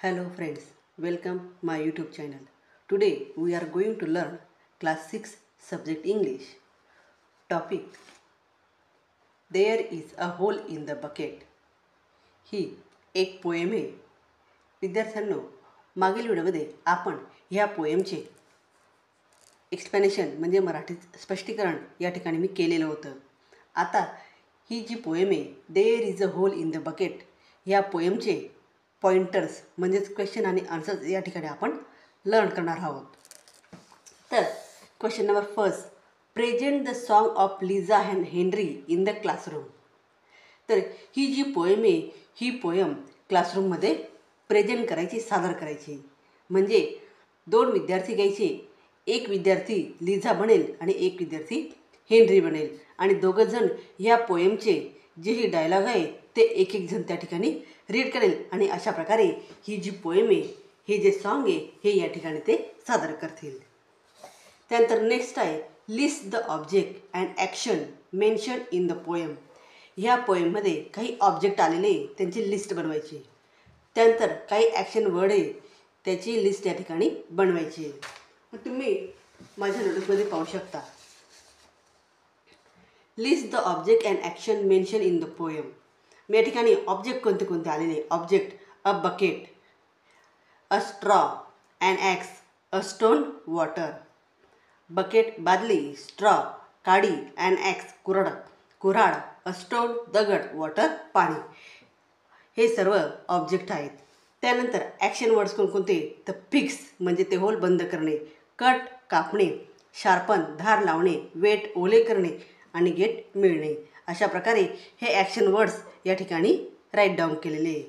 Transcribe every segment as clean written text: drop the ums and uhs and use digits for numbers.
Hello friends, welcome my YouTube channel. Today we are going to learn class 6 subject English. Topic: There is a hole in the bucket. ही एक poem आहे. विद्यार्थ्यांनो, मागील व्हिडिओमध्ये आपण ह्या पोएमचे explanation म्हणजे मराठीत स्पष्टीकरण या ठिकाणी मी केलेलं होतं. आता ही जी पोएम आहे, there is a hole in the bucket, या पोएमचे पॉइंटर्स म्हणजेच क्वेश्चन आणि आन्सर्स या ठिकाणी आपण लर्न करणार आहोत. तर question number first, present the song of Liza and Henry in the classroom. तर ही जी पोएम आहे, ही पोएम क्लासरूममध्ये प्रेझेंट करायची, सादर करायची. म्हणजे दोन विद्यार्थी घ्यायचे, एक विद्यार्थी लिझा बनेल आणि एक विद्यार्थी हेनरी बनेल आणि दोघंजण या पोएमचे जेही डायलॉग आहे ते एक एक जण त्या ठिकाणी रीड करेल आणि अशा प्रकारे ही जी पोएम आहे, हे जे सॉन्ग आहे, हे या ठिकाणी ते सादर करतील. त्यानंतर नेक्स्ट आहे, list the object and action mention in the poem. ह्या पोएममध्ये काही ऑब्जेक्ट आलेले त्यांची लिस्ट बनवायची. त्यानंतर काही ॲक्शन वर्ड आहे त्याची लिस्ट या ठिकाणी बनवायची. तुम्ही माझ्या नोटबुकमध्ये पाहू शकता, list the object and action mention in the poem. मी या ठिकाणी ऑब्जेक्ट कोणते कोणते आलेले, object a bucket, a straw, and axe, a stone, water. Bucket बादली, स्ट्रॉ काडी, अँड ॲक्स कुऱ्हाड, अ स्टोन दगड, वॉटर पाणी. हे सर्व ऑब्जेक्ट आहेत. त्यानंतर ॲक्शन वर्ड्स कोणकोणते, तर फिक्स म्हणजे ते होल बंद करणे, कट कापणे, शार्पन धार लावणे, वेट ओले करणे आणि गेट मिळणे. अशा प्रकारे हे ॲक्शन वर्ड्स या ठिकाणी राईट डाऊन केलेले आहे.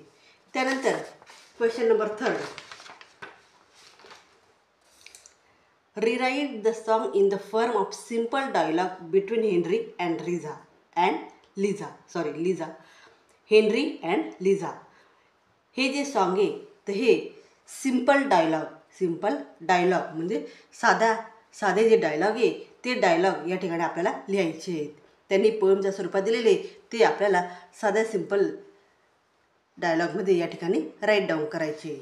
त्यानंतर question number third, rewrite the song in the form of simple dialogue between Henry and Liza. Henry and Liza हे जे सॉन्ग आहे तर हे सिम्पल डायलॉग म्हणजे साधे जे डायलॉग आहे ते डायलॉग या ठिकाणी आपल्याला लिहायचे आहेत. त्यांनी पोएमच्या स्वरूपात दिलेले ते आपल्याला साध्या सिम्पल डायलॉगमध्ये या ठिकाणी राईट डाऊन करायचे.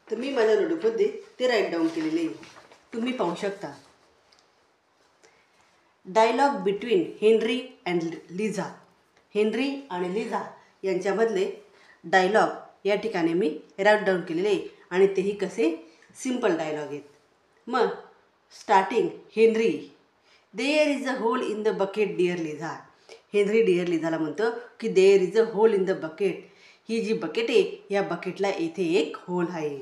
तर मी माझ्या नोटबुकमध्ये ते राईट डाऊन केलेले तुम्ही पाहू शकता. Dialogue between Henry and Liza. Henry आणि लिझा यांच्यामधले डायलॉग या ठिकाणी मी राईट डाऊन केलेले आणि तेही कसे सिम्पल डायलॉग आहेत. मग starting Henry, there is a hole in the bucket dear Liza. Henry dear लिझाला म्हणतो की there is a hole in the bucket. ही जी बकेट आहे या बकेटला येथे एक होल आहे.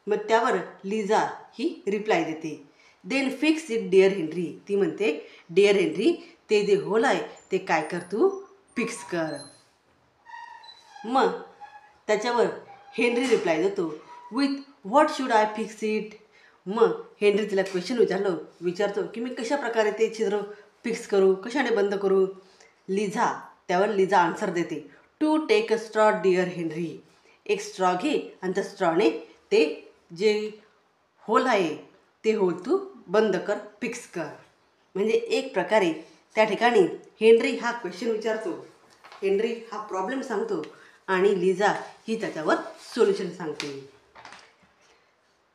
मग त्यावर लिझा ही रिप्लाय देते, then fix it dear Henry. ती म्हणते, डिअर हेनरी, ते जे होल आहे ते काय कर, तू फिक्स कर. मग त्याच्यावर हेनरी रिप्लाय देतो, with what should I fix it. मग हेनरी तिला क्वेश्चन विचारतो की मी कशा प्रकारे ते छिद्र फिक्स करू, कशाने बंद करू. त्यावर लिझा आन्सर देते, to take a straw dear Henry. एक स्ट्रॉ घे आणि त्या स्ट्रॉने ते जे होल आहे ते होल तू बंद कर, फिक्स कर. म्हणजे एक प्रकारे त्या ठिकाणी हेनरी हा क्वेश्चन विचारतो, हेनरी हा प्रॉब्लेम सांगतो आणि लिझा ही त्याच्यावर सोल्युशन सांगते.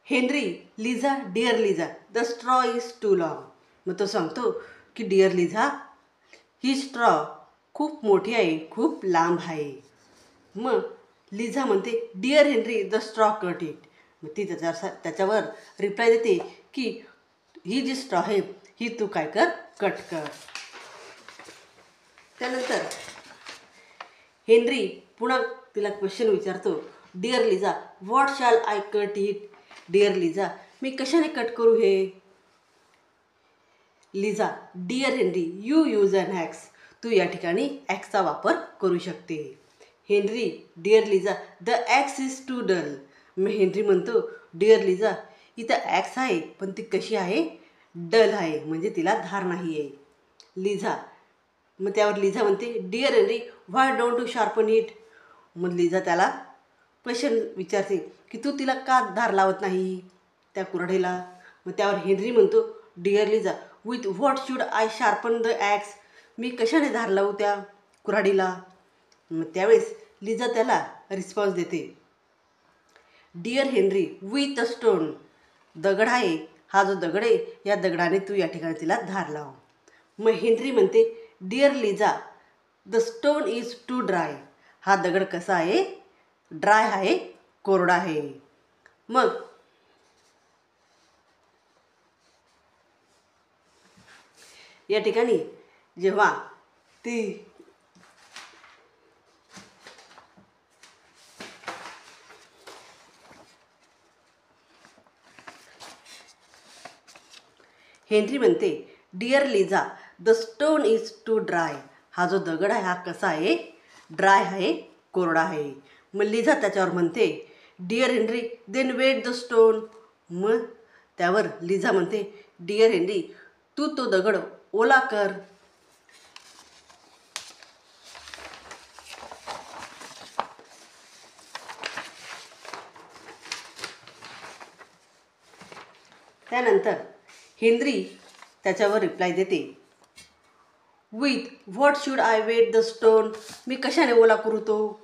Henry, Liza, dear Liza, the straw is too long. मग तो सांगतो की डिअर लिझा, ही स्ट्रॉ खूप मोठी आहे, खूप लांब आहे. मग लिझा म्हणते, dear Henry, the straw cut it. मग ती त्याच्यावर रिप्लाय देते की ही जी स्ट्रॉ आहे ही तू काय कर, कट कर. त्यानंतर हेनरी पुन्हा तिला क्वेश्चन विचारतो, dear Liza, what shall I cut it. Dear Liza, मी कशाने कट करू हे. Liza, dear Henry, you use an axe. तू या ठिकाणी ॲक्सचा वापर करू शकते. Henry, dear Liza, the axe is too dull. मग हेनरी म्हणतो, डिअर लिझा, इथं ॲक्स आहे पण ती कशी आहे, डल आहे, म्हणजे तिला धार नाही आहे. त्यावर लिझा म्हणते, dear Henry, why don't you sharpen it. मग लिझा त्याला क्वेश्चन विचारते की तू तिला का धार लावत नाही त्या कुऱ्हाडीला. मग त्यावर हेनरी म्हणतो, dear Liza, with what should I sharpen the axe. मी कशाने धार लावू त्या कुऱ्हाडीला. मग त्यावेळेस लिझा त्याला रिस्पॉन्स देते, dear Henry with a stone. दगड आहे, हा जो दगड आहे या दगडाने तू या ठिकाणी तिला धार लाव. मग हेनरी म्हणते dear Liza the stone is too dry. हा दगड कसा आहे? ड्राय आहे, कोरडा आहे. मग या ठिकाणी जेव्हा ती हेनरी म्हणते dear Liza the stone is too dry. हा जो दगड आहे हा कसा आहे? ड्राय आहे, कोरडा आहे. मग लिझा त्याच्यावर म्हणते dear Henry then wet the stone. मग त्यावर लिझा म्हणते डिअर हेनरी तू तो दगड ओला कर. त्यानंतर हेनरी त्याच्यावर रिप्लाय देते with what should I wet the stone. मी कशाने ओला करू तो?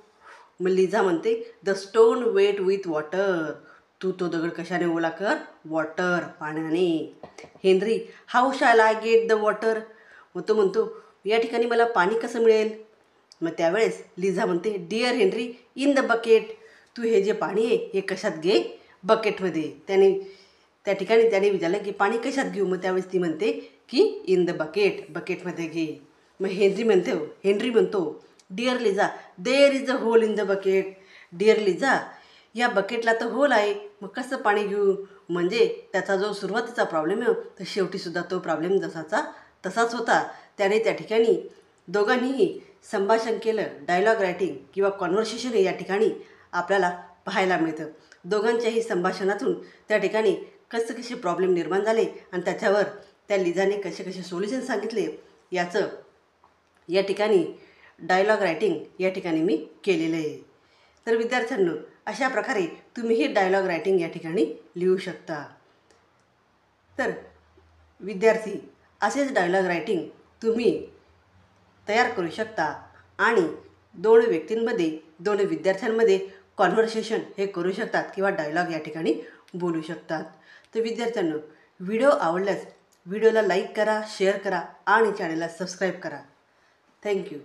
मग लिझा म्हणते the stone wet with water. तू तो दगड कशाने ओला कर? वॉटर, पाण्याने. Henry how shall I get the water. मग तो म्हणतो या ठिकाणी मला पाणी कसं मिळेल? मग त्यावेळेस लिझा म्हणते dear Henry in the bucket. तू हे जे पाणी आहे हे कशात घे? बकेटमध्ये. त्या ठिकाणी त्याने विचारलं की पाणी कशात घेऊ? मग त्यावेळेस ती म्हणते की इन द बकेट, बकेटमध्ये घे. मग हेनरी म्हणतो dear Liza there is a hole in the bucket. Dear Liza या बकेटला तर होल आहे, मग कसं पाणी घेऊ? म्हणजे त्याचा जो सुरुवातीचा प्रॉब्लेम आहे तर शेवटीसुद्धा तो प्रॉब्लेम जसाचा तसाच होता. त्याने त्या ठिकाणी दोघांनीही संभाषण केलं. डायलॉग रायटिंग किंवा कॉन्व्हर्सेशन या ठिकाणी आपल्याला पाहायला मिळतं. दोघांच्याही संभाषणातून त्या ठिकाणी कसे प्रॉब्लेम निर्माण झाले आणि त्याच्यावर त्या लिझाने कसे सोल्युशन सांगितले याचं या ठिकाणी डायलॉग रायटिंग या ठिकाणी मी केलेलं आहे. तर विद्यार्थ्यांनो अशा प्रकारे तुम्हीही डायलॉग रायटिंग या ठिकाणी लिहू शकता. तर विद्यार्थी असेच डायलॉग रायटिंग तुम्ही तयार करू शकता आणि दोन व्यक्तींमध्ये, दोन विद्यार्थ्यांमध्ये कॉन्व्हर्सेशन हे करू शकतात किंवा डायलॉग या ठिकाणी बोलू शकतात. तर विद्यार्थ्यांनो व्हिडिओ आवडल्यास व्हिडिओला लाईक करा, शेअर करा आणि चॅनलला सबस्क्राईब करा. थँक्यू.